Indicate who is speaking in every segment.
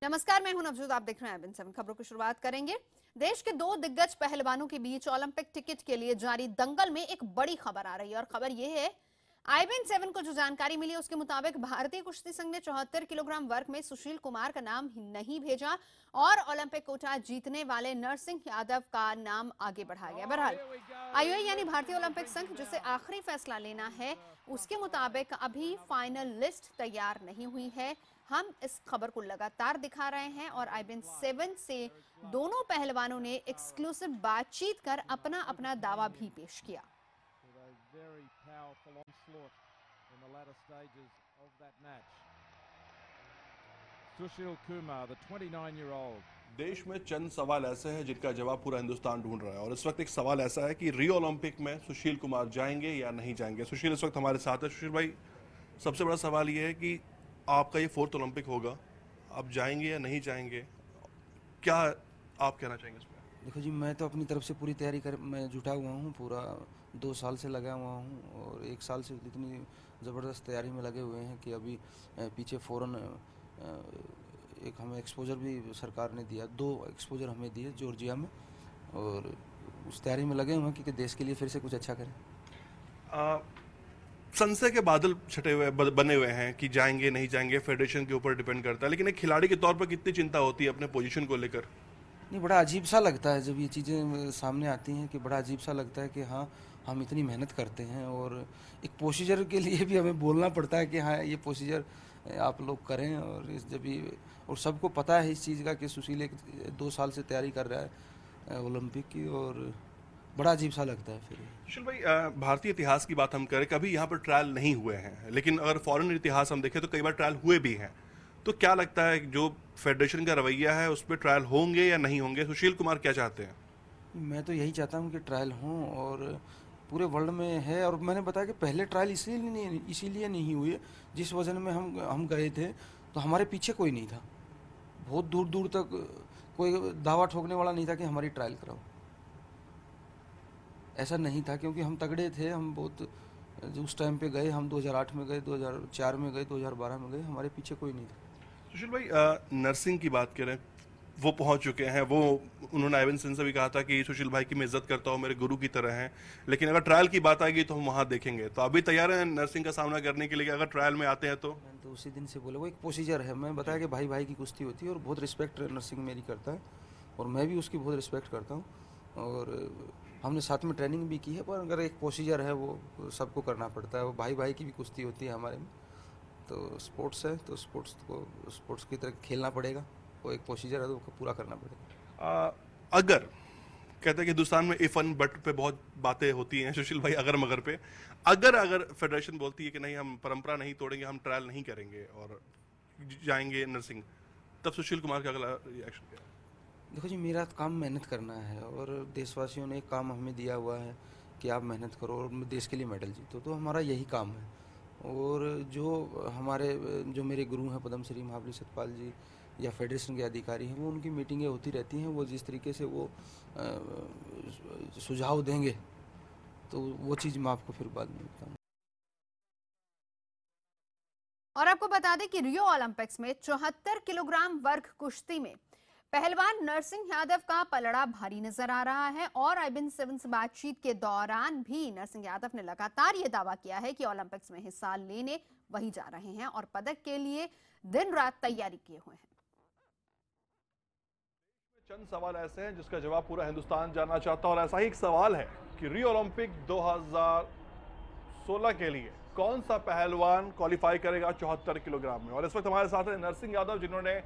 Speaker 1: नमस्कार, मैं हूं नवजोत। आप देख रहे हैं IBN 7 खबरों की शुरुआत करेंगे। देश के दो दिग्गज पहलवानों के बीच ओलंपिक टिकट के लिए जारी दंगल में एक बड़ी खबर आ रही है और खबर यह है, IBN 7 को जो जानकारी मिली उसके मुताबिक भारतीय कुश्ती संघ ने 74 किलोग्राम वर्ग में सुशील कुमार का नाम नहीं भेजा और ओलंपिक कोटा जीतने वाले नरसिंह यादव का नाम आगे बढ़ाया गया। बहरहाल IOA यानी भारतीय ओलंपिक संघ जिसे आखिरी फैसला लेना है, उसके मुताबिक अभी फाइनल लिस्ट तैयार नहीं हुई है। हम इस खबर को लगातार दिखा रहे हैं और IBN 7 से दोनों पहलवानों ने एक्सक्लूसिव बातचीत कर अपना अपना दावा भी पेश किया।
Speaker 2: Sushil Kumar, the 29-year-old.
Speaker 3: देश में चंद सवाल ऐसे हैं जिनका जवाब पूरा हिंदुस्तान ढूंढ रहा है और इस वक्त एक सवाल ऐसा है कि रियो ओलंपिक में सुशील कुमार जाएंगे या नहीं जाएंगे। सुशील इस वक्त हमारे साथ है। सुशील भाई, सबसे बड़ा सवाल ये है कि आपका ये 4th ओलंपिक होगा, आप जाएंगे या नहीं जाएंगे, क्या आप कहना चाहेंगे इसमें?
Speaker 4: देखो जी, मैं तो अपनी तरफ से पूरी तैयारी कर मैं जुटा हुआ हूँ। पूरा 2 साल से लगा हुआ हूँ और 1 साल से इतनी ज़बरदस्त तैयारी में लगे हुए हैं कि अभी पीछे फ़ौरन एक हमें एक्सपोजर भी सरकार ने दिया, 2 एक्सपोजर हमें दिए जॉर्जिया में, और उस तैयारी में लगे हुए हैं कि देश के लिए फिर से कुछ अच्छा करें।
Speaker 3: संशय के बादल छटे हुए बने हुए हैं कि जाएंगे नहीं जाएंगे, फेडरेशन के ऊपर डिपेंड करता है, लेकिन एक खिलाड़ी के तौर पर कितनी चिंता होती है अपने पोजीशन को लेकर?
Speaker 4: नहीं, बड़ा अजीब सा लगता है जब ये चीज़ें सामने आती हैं कि बड़ा अजीब सा लगता है कि हाँ, हम इतनी मेहनत करते हैं और एक प्रोसीजर के लिए भी हमें बोलना पड़ता है कि हाँ, ये प्रोसीजर आप लोग करें। और इस जब भी और सबको पता है इस चीज़ का कि सुशील 2 साल से तैयारी कर रहा है ओलंपिक की, और बड़ा अजीब सा लगता है। फिर
Speaker 3: सुशील भाई, भारतीय इतिहास की बात हम करें, कभी यहाँ पर ट्रायल नहीं हुए हैं, लेकिन अगर फॉरेन इतिहास हम देखें तो कई बार ट्रायल हुए भी हैं। तो क्या लगता है जो फेडरेशन का रवैया है उस पर ट्रायल होंगे या नहीं होंगे? सुशील कुमार क्या चाहते हैं?
Speaker 4: मैं तो यही चाहता हूँ कि ट्रायल हों, और पूरे वर्ल्ड में है। और मैंने बताया कि पहले ट्रायल इसीलिए नहीं हुए, जिस वजन में हम गए थे तो हमारे पीछे कोई नहीं था, बहुत दूर दूर तक कोई दावा ठोकने वाला नहीं था कि हमारी ट्रायल कराओ। ऐसा नहीं था, क्योंकि हम तगड़े थे। हम बहुत उस टाइम पे गए, हम 2008 में गए, 2004 में गए, 2012 में गए, हमारे पीछे कोई नहीं था।
Speaker 3: सुशील भाई, नर्सिंग की बात करें, वो पहुंच चुके हैं। वो उन्होंने IBN 7 से भी कहा था कि सुशील भाई की मैं इज्जत करता हूं, मेरे गुरु की तरह हैं, लेकिन अगर ट्रायल की बात आएगी तो हम वहां देखेंगे। तो अभी तैयार हैं नर्सिंग का सामना करने के लिए अगर ट्रायल में आते हैं तो?
Speaker 4: मैंने तो उसी दिन से बोला, वो एक प्रोसीजर है। मैं बताया कि भाई भाई की कुश्ती होती है और बहुत रिस्पेक्ट नर्सिंग मेरी करता है और मैं भी उसकी बहुत रिस्पेक्ट करता हूँ, और हमने साथ में ट्रेनिंग भी की है। पर अगर एक प्रोसीजर है वो सबको करना पड़ता है। वो भाई भाई की भी कुश्ती होती है हमारे में, तो स्पोर्ट्स है तो स्पोर्ट्स की तरह खेलना पड़ेगा। वो एक प्रोसीजर है तो वो पूरा करना पड़ेगा।
Speaker 3: अगर कहते हैं कि हिंदुस्तान में इफ एंड बट पे बहुत बातें होती हैं सुशील भाई, अगर मगर पे अगर फेडरेशन बोलती है कि नहीं, हम परंपरा नहीं तोड़ेंगे, हम ट्रायल नहीं करेंगे और जाएंगे नर्सिंग, तब सुशील कुमार का अगला रिएक्शन क्या है?
Speaker 4: देखो जी, मेरा काम मेहनत करना है और देशवासियों ने एक काम हमें दिया हुआ है कि आप मेहनत करो और देश के लिए मेडल जीतो, तो हमारा यही काम है। और जो मेरे गुरु हैं पद्मश्री महाबली सतपाल जी या फेडरेशन के अधिकारी हैं, वो उनकी मीटिंगें होती रहती हैं। वो जिस तरीके से वो सुझाव देंगे तो वो चीज़ मैं आपको फिर बाद में बताऊँ।
Speaker 1: और आपको बता दें कि रियो ओलंपिक्स में 74 किलोग्राम वर्ग कुश्ती में पहलवान नरसिंह यादव का पलड़ा भारी नजर आ रहा है और IBN 7 से बातचीत के दौरान भी नरसिंह यादव ने लगातार ये दावा किया है कि ओलंपिक्स में हिस्सा लेने वही जा रहे हैं और पदक के लिए दिन रात तैयारी किए हुए हैं।
Speaker 3: चंद सवाल ऐसे हैं जिसका जवाब पूरा हिंदुस्तान जानना चाहता है और ऐसा ही एक सवाल है कि रियो ओलंपिक 2016 के लिए कौन सा पहलवान क्वालिफाई करेगा 74 किलोग्राम में। और इस वक्त हमारे साथ है नरसिंह यादव, जिन्होंने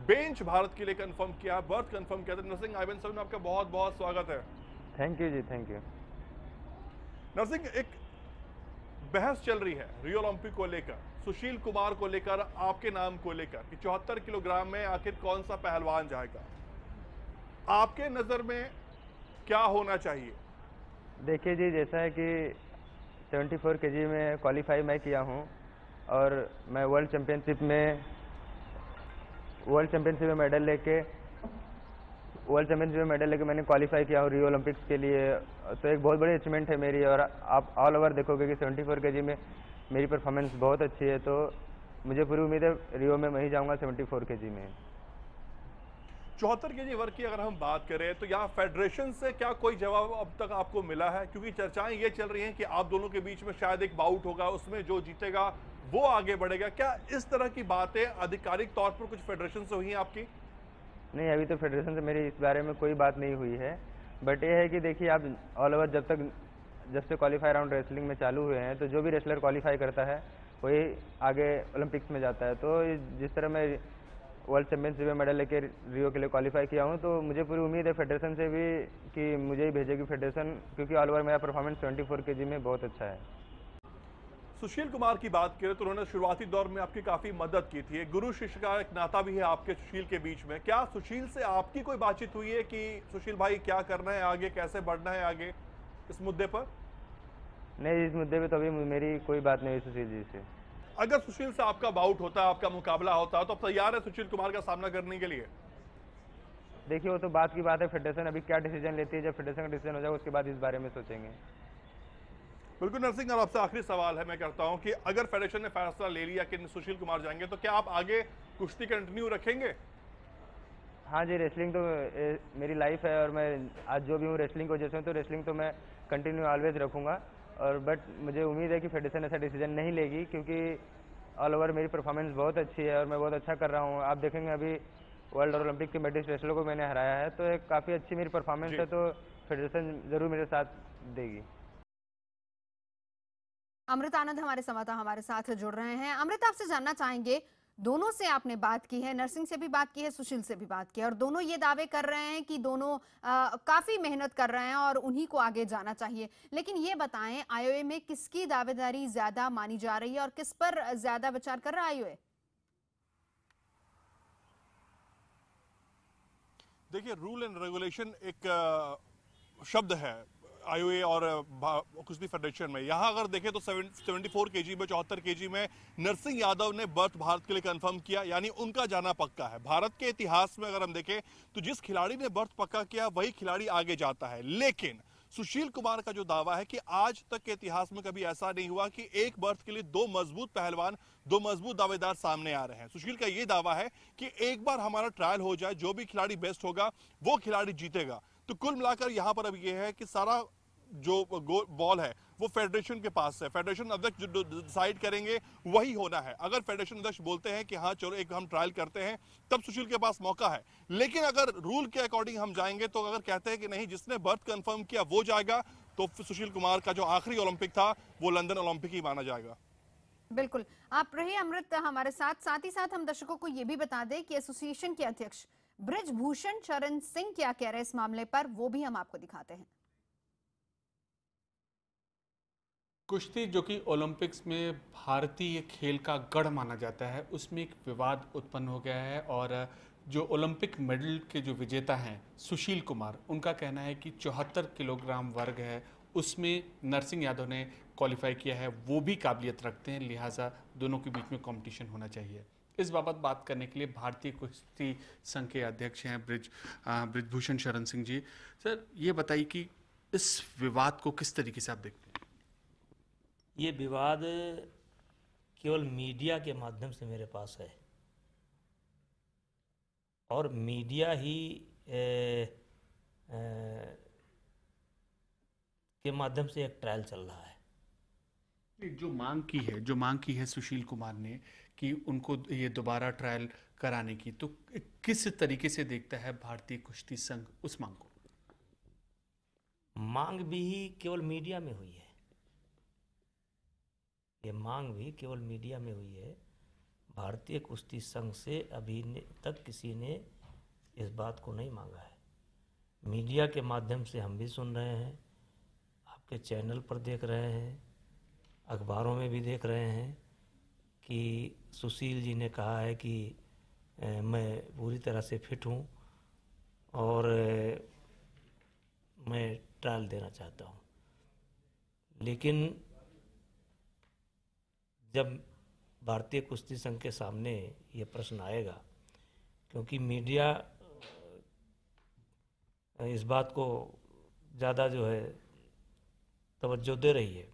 Speaker 3: बेंच भारत के लिए कंफर्म किया, बर्थ कंफर्म किया था। नरसिंह, IBN 7 में आपका बहुत बहुत स्वागत है।
Speaker 5: Thank you ji, thank you.
Speaker 3: Narsingh, एक बहस चल रही है रियो ओलंपिक को लेकर, सुशील कुमार को लेकर, आपके नाम को लेकर कि 74 किलोग्राम में आखिर कौन सा पहलवान जाएगा। आपके नजर में क्या होना चाहिए?
Speaker 5: देखिए जी, जैसा है कि 74 केजी में क्वालिफाई मैं किया हूं और मैं वर्ल्ड चैंपियनशिप में मेडल लेके मैंने क्वालिफाई किया हूँ रियो ओलंपिक्स के लिए। तो एक बहुत बड़ी अचीवमेंट है मेरी। और आप ऑल ओवर देखोगे कि 74 केजी में मेरी परफॉर्मेंस बहुत अच्छी है, तो मुझे पूरी उम्मीद है रियो में मैं ही जाऊँगा 74 केजी में।
Speaker 3: 74 केजी वर्ग की अगर हम बात करें तो यहाँ फेडरेशन से क्या कोई जवाब अब तक आपको मिला है? क्योंकि चर्चाएं ये चल रही हैं कि आप दोनों के बीच में शायद एक बाउट होगा, उसमें जो जीतेगा वो आगे बढ़ेगा। क्या इस तरह की बातें आधिकारिक तौर पर कुछ फेडरेशन से हुई हैं आपकी?
Speaker 5: नहीं, अभी तो फेडरेशन से मेरी इस बारे में कोई बात नहीं हुई है। बट ये है कि देखिए, आप ऑल ओवर जब से क्वालिफाई राउंड रेसलिंग में चालू हुए हैं, तो जो भी रेसलर क्वालिफाई करता है वही आगे ओलंपिक्स में जाता है। तो जिस तरह मैं वर्ल्ड चैंपियनशिप में मेडल लेके रियो के लिए क्वालिफाई किया हूँ, तो मुझे पूरी उम्मीद है फेडरेशन से भी कि मुझे ही भेजेगी फेडरेशन, क्योंकि ऑल ओवर मेरा परफॉर्मेंस 74 केजी में बहुत अच्छा है।
Speaker 3: सुशील कुमार की बात करें तो उन्होंने शुरुआती दौर में आपकी काफी मदद की थी, एक गुरु शिष्य का एक नाता भी है आपके सुशील के बीच में। क्या सुशील से आपकी कोई बातचीत हुई है कि सुशील भाई क्या करना है आगे, कैसे बढ़ना है आगे, इस मुद्दे पर?
Speaker 5: नहीं, इस मुद्दे पे तो अभी मेरी कोई बात नहीं हुई सुशील जी से।
Speaker 3: अगर सुशील से आपका बाउट होता है, आपका मुकाबला होता है, तो आप तैयार है सुशील कुमार का सामना करने के लिए?
Speaker 5: देखिए, वो तो बात की बात है, फेडरेशन अभी क्या डिसीजन लेती है, जब फेडरेशन का डिसीजन हो जाएगा उसके बाद इस बारे में सोचेंगे।
Speaker 3: बिल्कुल नरसिंह, और आपसे आखिरी सवाल है मैं करता हूं कि अगर फेडरेशन ने फैसला ले लिया कि सुशील कुमार जाएंगे, तो क्या आप आगे कुश्ती कंटिन्यू रखेंगे?
Speaker 5: हाँ जी, रेसलिंग तो मेरी लाइफ है, और मैं आज जो भी हूँ रेसलिंग की वजह से हूँ, तो रेसलिंग तो मैं कंटिन्यू ऑलवेज रखूँगा। और बट मुझे उम्मीद है कि फेडरेशन ऐसा डिसीजन नहीं लेगी, क्योंकि ऑल ओवर मेरी परफॉर्मेंस बहुत अच्छी है और मैं बहुत अच्छा कर रहा हूँ। आप देखेंगे अभी वर्ल्ड और ओलंपिक के मेडलिस्ट रेसलर को मैंने हराया है, तो एक काफ़ी अच्छी मेरी परफॉर्मेंस है, तो फेडरेशन ज़रूर मेरे साथ देगी।
Speaker 1: अमृत आनंद हमारे संवाददाता हमारे साथ जुड़ रहे हैं। अमृत, आपसे जानना चाहेंगे, दोनों से आपने बात की है, नरसिंह से भी बात की है, सुशील से भी बात की है, और दोनों ये दावे कर रहे हैं कि दोनों काफी मेहनत कर रहे हैं और उन्हीं को आगे जाना चाहिए। लेकिन ये बताएं, आईओए में किसकी दावेदारी ज्यादा मानी जा रही है और किस पर ज्यादा विचार कर रहा है आईओए?
Speaker 3: देखिए, रूल एंड रेगुलेशन एक शब्द है आईओए और कुश्ती फेडरेशन में। यहाँ अगर देखें तो 74 केजी में, 74 केजी में नरसिंह यादव ने बर्थ भारत के लिए कंफर्म किया, यानी उनका जाना पक्का है। भारत के इतिहास में अगर हम देखें तो जिस खिलाड़ी ने बर्थ पक्का किया वही खिलाड़ी आगे जाता है। लेकिन सुशील कुमार का जो दावा है कि आज तक के इतिहास में कभी ऐसा नहीं हुआ कि एक बर्थ के लिए दो मजबूत पहलवान, दो मजबूत दावेदार सामने आ रहे हैं। सुशील का यह दावा है कि एक बार हमारा ट्रायल हो जाए, जो भी खिलाड़ी बेस्ट होगा वो खिलाड़ी जीतेगा। तो कुल मिलाकर यहां पर अब यह है कि सारा जो बॉल है वो फेडरेशन के पास है। फेडरेशन अध्यक्ष जो डिसाइड करेंगे वही होना है। अगर फेडरेशन अध्यक्ष बोलते हैं कि हाँ चलो एक हम ट्रायल करते हैं, तब सुशील के पास मौका है। लेकिन अगर रूल के अकॉर्डिंग हम जाएंगे तो अगर कहते हैं कि नहीं, जिसने बर्थ कंफर्म किया वो जाएगा, तो सुशील कुमार का जो आखिरी ओलंपिक था वो लंदन ओलंपिक ही माना जाएगा।
Speaker 1: बिल्कुल, आप रहे अमृत हमारे साथ ही साथ हम दर्शकों को यह भी बता दें कि एसोसिएशन के अध्यक्ष बृजभूषण शरण सिंह क्या कह रहे हैं इस मामले पर, वो भी हम आपको दिखाते हैं।
Speaker 6: कुश्ती, जो कि ओलंपिक्स में भारतीय खेल का गढ़ माना जाता है, उसमें एक विवाद उत्पन्न हो गया है। और जो ओलंपिक मेडल के जो विजेता हैं सुशील कुमार, उनका कहना है कि 74 किलोग्राम वर्ग है, उसमें नरसिंह यादव ने क्वालिफाई किया है, वो भी काबिलियत रखते हैं, लिहाजा दोनों के बीच में कंपटीशन होना चाहिए। इस बाबत बात करने के लिए भारतीय कुश्ती संघ के अध्यक्ष हैं बृजभूषण शरण सिंह जी। सर, ये बताइए कि इस विवाद को किस तरीके से आप देखते हैं?
Speaker 7: ये विवाद केवल मीडिया के माध्यम से मेरे पास है, और मीडिया ही के माध्यम से एक ट्रायल चल रहा है।
Speaker 6: जो मांग की है सुशील कुमार ने कि उनको ये दोबारा ट्रायल कराने की, तो किस तरीके से देखता है भारतीय कुश्ती संघ उस मांग को?
Speaker 7: मांग भी केवल मीडिया में हुई है, ये मांग भी केवल मीडिया में हुई है। भारतीय कुश्ती संघ से अभी तक किसी ने इस बात को नहीं मांगा है। मीडिया के माध्यम से हम भी सुन रहे हैं, आपके चैनल पर देख रहे हैं, अखबारों में भी देख रहे हैं कि सुशील जी ने कहा है कि मैं पूरी तरह से फिट हूँ और मैं ट्रायल देना चाहता हूँ। लेकिन जब भारतीय कुश्ती संघ के सामने ये प्रश्न आएगा, क्योंकि मीडिया इस बात को ज़्यादा जो है तवज्जो दे रही है,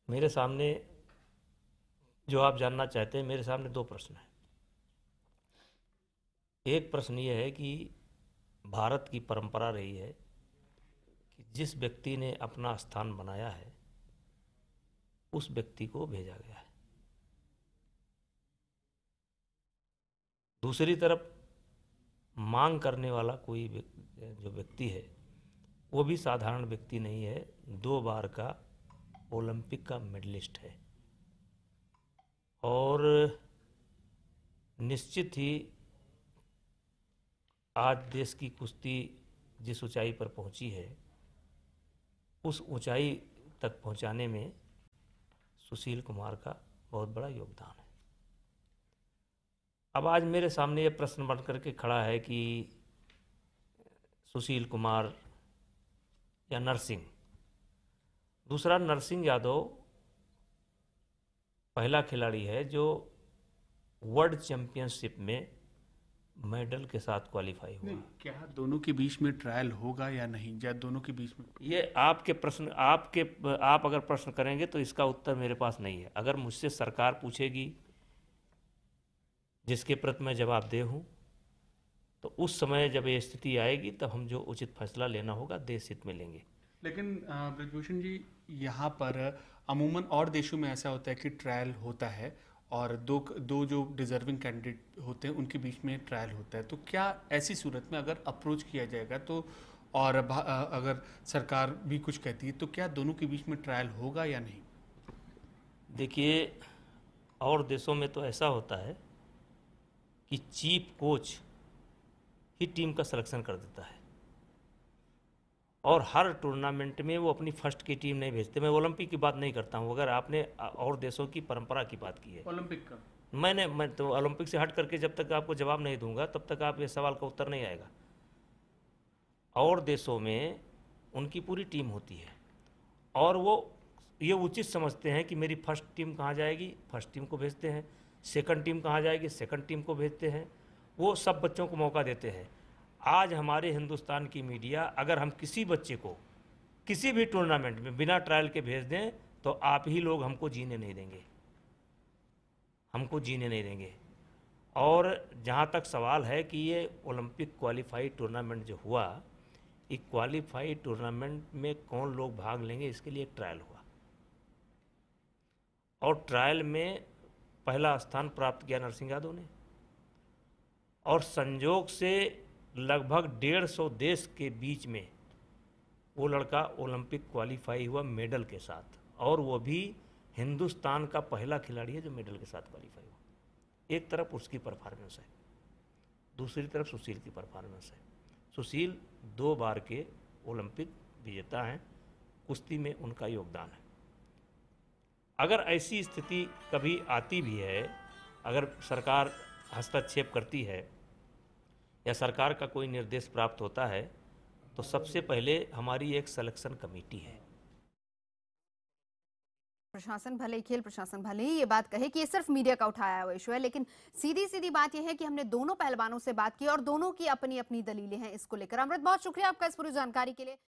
Speaker 7: मेरे सामने जो आप जानना चाहते हैं, मेरे सामने दो प्रश्न हैं। एक प्रश्न ये है कि भारत की परंपरा रही है कि जिस व्यक्ति ने अपना स्थान बनाया है उस व्यक्ति को भेजा गया है। दूसरी तरफ मांग करने वाला कोई जो व्यक्ति है वो भी साधारण व्यक्ति नहीं है, 2 बार का ओलंपिक का मेडलिस्ट है और निश्चित ही आज देश की कुश्ती जिस ऊंचाई पर पहुंची है उस ऊंचाई तक पहुंचाने में सुशील कुमार का बहुत बड़ा योगदान है। अब आज मेरे सामने ये प्रश्न बन करके खड़ा है कि सुशील कुमार या नरसिंह। दूसरा, नरसिंह यादव पहला खिलाड़ी है जो वर्ल्ड चैंपियनशिप में मेडल के साथ क्वालिफाई हुआ।
Speaker 6: क्या दोनों के बीच में ट्रायल होगा या नहीं, या दोनों के बीच में?
Speaker 7: ये आपके प्रश्न, आप अगर प्रश्न करेंगे तो इसका उत्तर मेरे पास नहीं है। अगर मुझसे सरकार पूछेगी जिसके प्रति मैं जवाबदेह हूँ तो उस समय जब ये स्थिति आएगी तब हम जो उचित फैसला लेना होगा देश हित में लेंगे।
Speaker 6: लेकिन ब्रजभूषण जी, यहाँ पर अमूमन और देशों में ऐसा होता है कि ट्रायल होता है और दो जो डिजर्विंग कैंडिडेट होते हैं उनके बीच में ट्रायल होता है। तो क्या ऐसी सूरत में अगर अप्रोच किया जाएगा तो, और अगर सरकार भी कुछ कहती है तो क्या दोनों के बीच में ट्रायल होगा या नहीं?
Speaker 7: देखिए, और देशों में तो ऐसा होता है कि चीफ कोच ही टीम का सिलेक्शन कर देता है और हर टूर्नामेंट में वो अपनी फर्स्ट की टीम नहीं भेजते। मैं ओलंपिक की बात नहीं करता हूँ, अगर आपने और देशों की परंपरा की बात की है
Speaker 6: ओलंपिक का,
Speaker 7: मैं तो ओलंपिक से हट करके जब तक आपको जवाब नहीं दूंगा तब तक आप ये सवाल का उत्तर नहीं आएगा। और देशों में उनकी पूरी टीम होती है और वो ये उचित समझते हैं कि मेरी फर्स्ट टीम कहाँ जाएगी, फर्स्ट टीम को भेजते हैं, सेकंड टीम कहाँ जाएगी, सेकंड टीम को भेजते हैं। वो सब बच्चों को मौका देते हैं। आज हमारे हिंदुस्तान की मीडिया अगर हम किसी बच्चे को किसी भी टूर्नामेंट में बिना ट्रायल के भेज दें तो आप ही लोग हमको जीने नहीं देंगे, हमको जीने नहीं देंगे। और जहाँ तक सवाल है कि ये ओलंपिक क्वालिफाइड टूर्नामेंट जो हुआ, ये क्वालिफाइड टूर्नामेंट में कौन लोग भाग लेंगे इसके लिए एक ट्रायल हुआ और ट्रायल में पहला स्थान प्राप्त किया नरसिंह यादव ने और संजोग से लगभग 150 देश के बीच में वो लड़का ओलंपिक क्वालिफाई हुआ मेडल के साथ, और वो भी हिंदुस्तान का पहला खिलाड़ी है जो मेडल के साथ क्वालिफाई हुआ। एक तरफ उसकी परफॉर्मेंस है, दूसरी तरफ सुशील की परफॉर्मेंस है। सुशील 2 बार के ओलंपिक विजेता हैं, कुश्ती में उनका योगदान है। अगर ऐसी स्थिति कभी आती भी है, अगर सरकार हस्तक्षेप करती है या सरकार का कोई निर्देश प्राप्त होता है तो सबसे पहले हमारी एक सिलेक्शन कमेटी है।
Speaker 1: प्रशासन भले ही, खेल प्रशासन भले ही ये बात कहे कि ये सिर्फ मीडिया का उठाया हुआ इशू है, लेकिन सीधी सीधी बात यह है कि हमने दोनों पहलवानों से बात की और दोनों की अपनी अपनी दलीलें हैं इसको लेकर। अमृत, बहुत शुक्रिया आपका इस पूरी जानकारी के लिए।